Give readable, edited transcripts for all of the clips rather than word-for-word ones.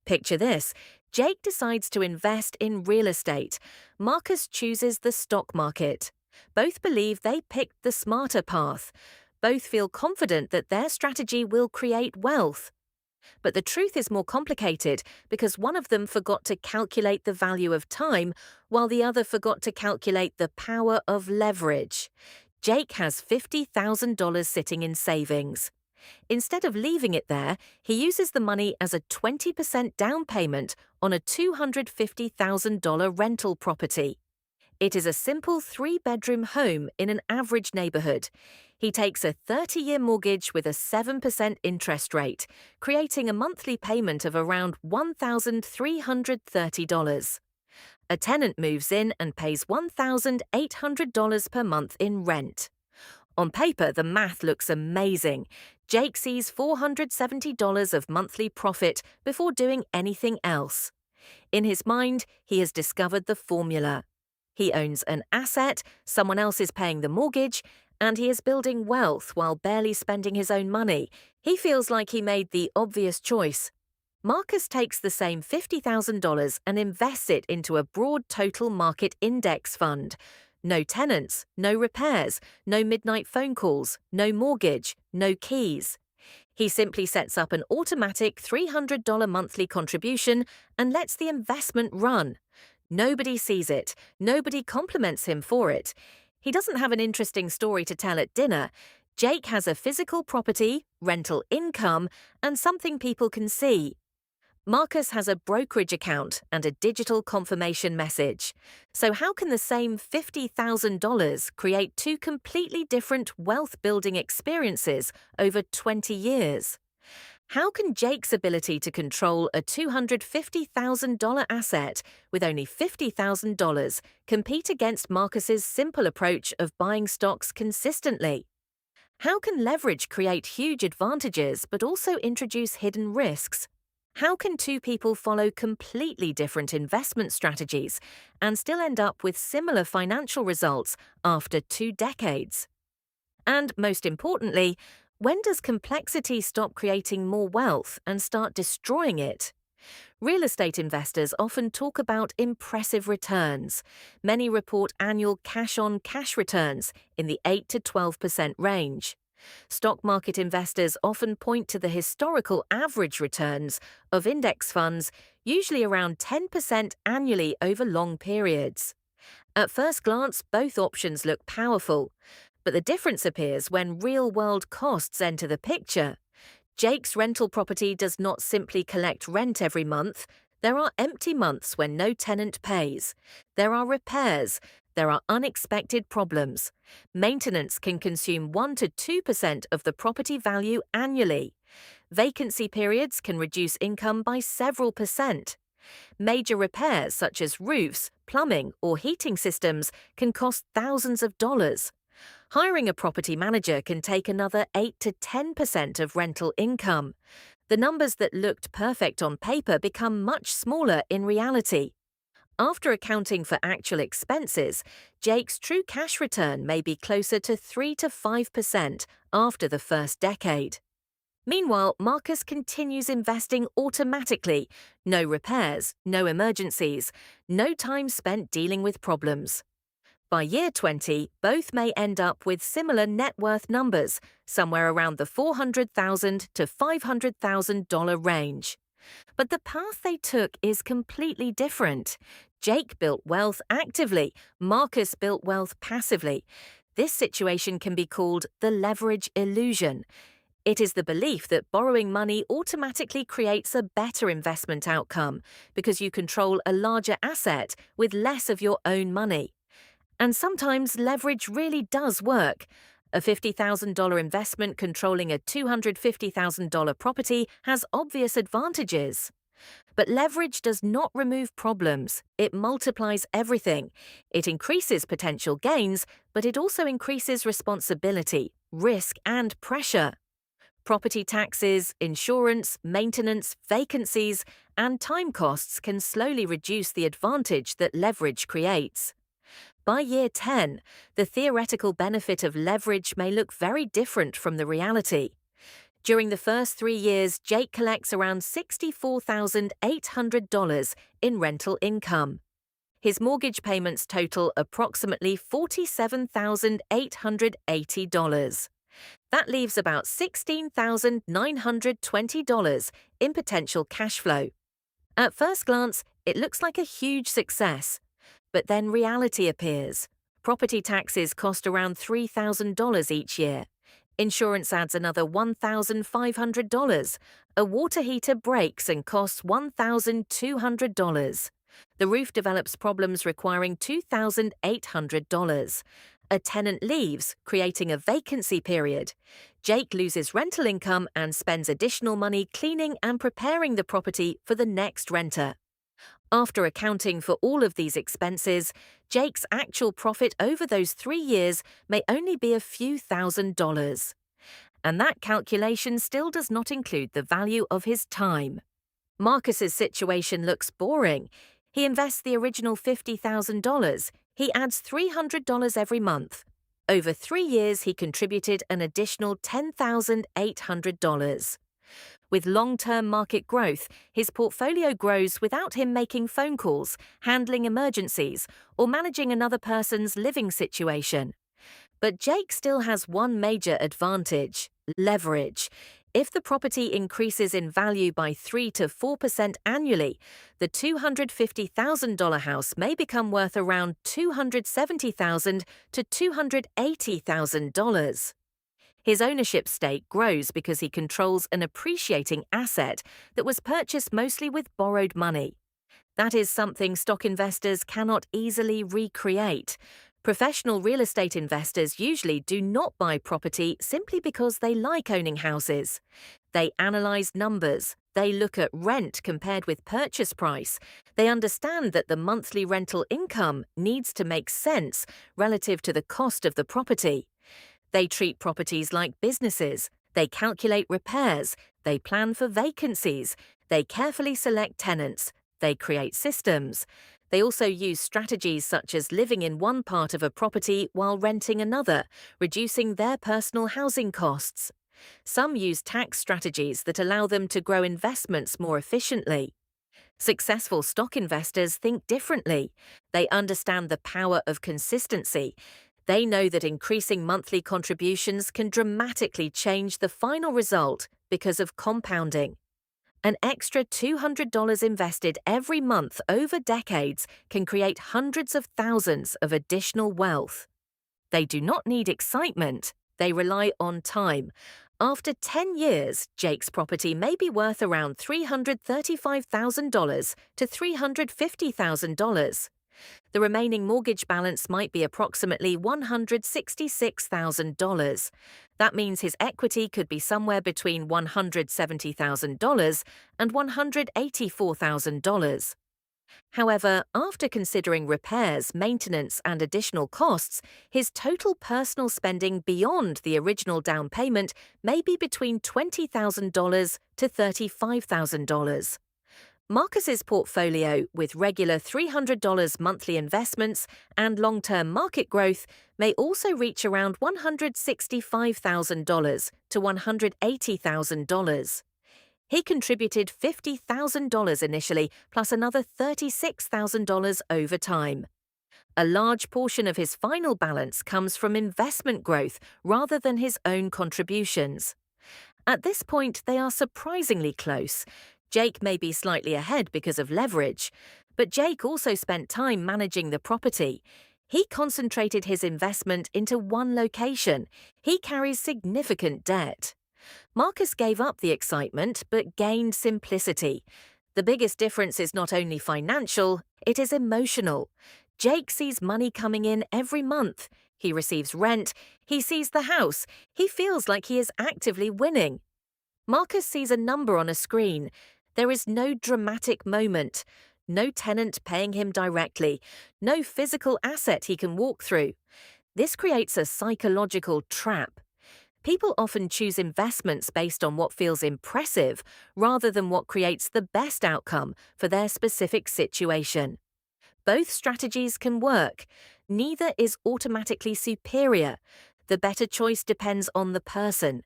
Picture this. Jake decides to invest in real estate. Marcus chooses the stock market. Both believe they picked the smarter path. Both feel confident that their strategy will create wealth. But the truth is more complicated because one of them forgot to calculate the value of time, while the other forgot to calculate the power of leverage. Jake has $50,000 sitting in savings. Instead of leaving it there, he uses the money as a 20% down payment on a $250,000 rental property. It is a simple three-bedroom home in an average neighborhood. He takes a 30-year mortgage with a 7% interest rate, creating a monthly payment of around $1,330. A tenant moves in and pays $1,800 per month in rent. On paper, the math looks amazing. Jake sees $470 of monthly profit before doing anything else. In his mind, he has discovered the formula. He owns an asset, someone else is paying the mortgage, and he is building wealth while barely spending his own money. He feels like he made the obvious choice. Marcus takes the same $50,000 and invests it into a broad total market index fund. No tenants, no repairs, no midnight phone calls, no mortgage, no keys. He simply sets up an automatic $300 monthly contribution and lets the investment run. Nobody sees it. Nobody compliments him for it. He doesn't have an interesting story to tell at dinner. Jake has a physical property, rental income, and something people can see. Marcus has a brokerage account and a digital confirmation message. So how can the same $50,000 create two completely different wealth-building experiences over 20 years? How can Jake's ability to control a $250,000 asset with only $50,000 compete against Marcus's simple approach of buying stocks consistently? How can leverage create huge advantages but also introduce hidden risks? How can two people follow completely different investment strategies and still end up with similar financial results after 2 decades? And most importantly, when does complexity stop creating more wealth and start destroying it? Real estate investors often talk about impressive returns. Many report annual cash-on-cash returns in the 8 to 12% range. Stock market investors often point to the historical average returns of index funds, usually around 10% annually over long periods. At first glance, both options look powerful, but the difference appears when real-world costs enter the picture. Jake's rental property does not simply collect rent every month. There are empty months when no tenant pays. There are repairs. There are unexpected problems. Maintenance can consume 1 to 2% of the property value annually. Vacancy periods can reduce income by several percent. Major repairs such as roofs, plumbing, or heating systems can cost thousands of dollars. Hiring a property manager can take another 8 to 10% of rental income. The numbers that looked perfect on paper become much smaller in reality. After accounting for actual expenses, Jake's true cash return may be closer to 3 to 5% after the first decade. Meanwhile, Marcus continues investing automatically. No repairs, no emergencies, no time spent dealing with problems. By year 20, both may end up with similar net worth numbers, somewhere around the $400,000 to $500,000 range. But the path they took is completely different. Jake built wealth actively, Marcus built wealth passively. This situation can be called the leverage illusion. It is the belief that borrowing money automatically creates a better investment outcome because you control a larger asset with less of your own money. And sometimes leverage really does work. A $50,000 investment controlling a $250,000 property has obvious advantages. But leverage does not remove problems. It multiplies everything. It increases potential gains, but it also increases responsibility, risk, and pressure. Property taxes, insurance, maintenance, vacancies, and time costs can slowly reduce the advantage that leverage creates. By year 10, the theoretical benefit of leverage may look very different from the reality. During the first 3 years, Jake collects around $64,800 in rental income. His mortgage payments total approximately $47,880. That leaves about $16,920 in potential cash flow. At first glance, it looks like a huge success. But then reality appears. Property taxes cost around $3,000 each year. Insurance adds another $1,500. A water heater breaks and costs $1,200. The roof develops problems requiring $2,800. A tenant leaves, creating a vacancy period. Jake loses rental income and spends additional money cleaning and preparing the property for the next renter. After accounting for all of these expenses, Jake's actual profit over those 3 years may only be a few $1,000s. And that calculation still does not include the value of his time. Marcus's situation looks boring. He invests the original $50,000. He adds $300 every month. Over 3 years, he contributed an additional $10,800. With long-term market growth, his portfolio grows without him making phone calls, handling emergencies, or managing another person's living situation. But Jake still has one major advantage: leverage. If the property increases in value by 3 to 4% annually, the $250,000 house may become worth around $270,000 to $280,000. His ownership stake grows because he controls an appreciating asset that was purchased mostly with borrowed money. That is something stock investors cannot easily recreate. Professional real estate investors usually do not buy property simply because they like owning houses. They analyze numbers. They look at rent compared with purchase price. They understand that the monthly rental income needs to make sense relative to the cost of the property. They treat properties like businesses. They calculate repairs. They plan for vacancies. They carefully select tenants. They create systems. They also use strategies such as living in one part of a property while renting another, reducing their personal housing costs. Some use tax strategies that allow them to grow investments more efficiently. Successful stock investors think differently. They understand the power of consistency. They know that increasing monthly contributions can dramatically change the final result because of compounding. An extra $200 invested every month over decades can create hundreds of thousands of additional wealth. They do not need excitement. They rely on time. After 10 years, Jake's property may be worth around $335,000 to $350,000. The remaining mortgage balance might be approximately $166,000. That means his equity could be somewhere between $170,000 and $184,000. However, after considering repairs, maintenance, and additional costs, his total personal spending beyond the original down payment may be between $20,000 to $35,000. Marcus's portfolio, with regular $300 monthly investments and long-term market growth, may also reach around $165,000 to $180,000. He contributed $50,000 initially, plus another $36,000 over time. A large portion of his final balance comes from investment growth rather than his own contributions. At this point, they are surprisingly close. Jake may be slightly ahead because of leverage, but Jake also spent time managing the property. He concentrated his investment into one location. He carries significant debt. Marcus gave up the excitement but gained simplicity. The biggest difference is not only financial, it is emotional. Jake sees money coming in every month. He receives rent. He sees the house. He feels like he is actively winning. Marcus sees a number on a screen. There is no dramatic moment, no tenant paying him directly, no physical asset he can walk through. This creates a psychological trap. People often choose investments based on what feels impressive rather than what creates the best outcome for their specific situation. Both strategies can work. Neither is automatically superior. The better choice depends on the person.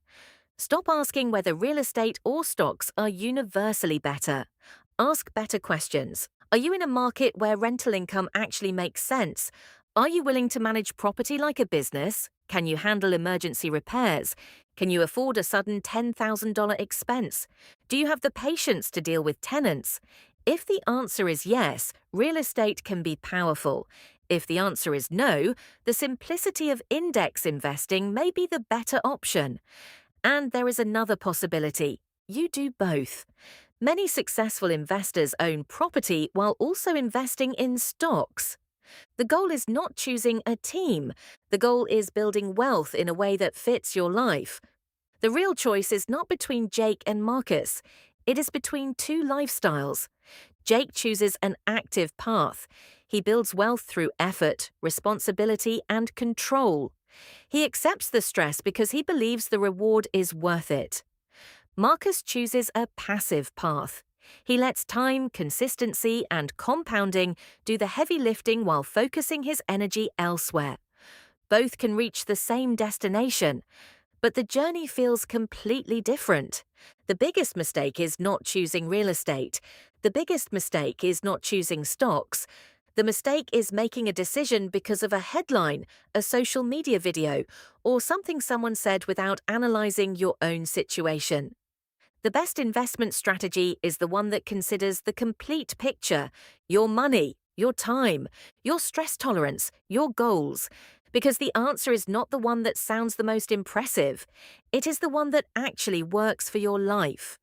Stop asking whether real estate or stocks are universally better. Ask better questions. Are you in a market where rental income actually makes sense? Are you willing to manage property like a business? Can you handle emergency repairs? Can you afford a sudden $10,000 expense? Do you have the patience to deal with tenants? If the answer is yes, real estate can be powerful. If the answer is no, the simplicity of index investing may be the better option. And there is another possibility. You do both. Many successful investors own property while also investing in stocks. The goal is not choosing a team. The goal is building wealth in a way that fits your life. The real choice is not between Jake and Marcus. It is between two lifestyles. Jake chooses an active path. He builds wealth through effort, responsibility, and control. He accepts the stress because he believes the reward is worth it. Marcus chooses a passive path. He lets time, consistency, and compounding do the heavy lifting while focusing his energy elsewhere. Both can reach the same destination, but the journey feels completely different. The biggest mistake is not choosing real estate. The biggest mistake is not choosing stocks. The mistake is making a decision because of a headline, a social media video, or something someone said without analyzing your own situation. The best investment strategy is the one that considers the complete picture: your money, your time, your stress tolerance, your goals. Because the answer is not the one that sounds the most impressive. It is the one that actually works for your life.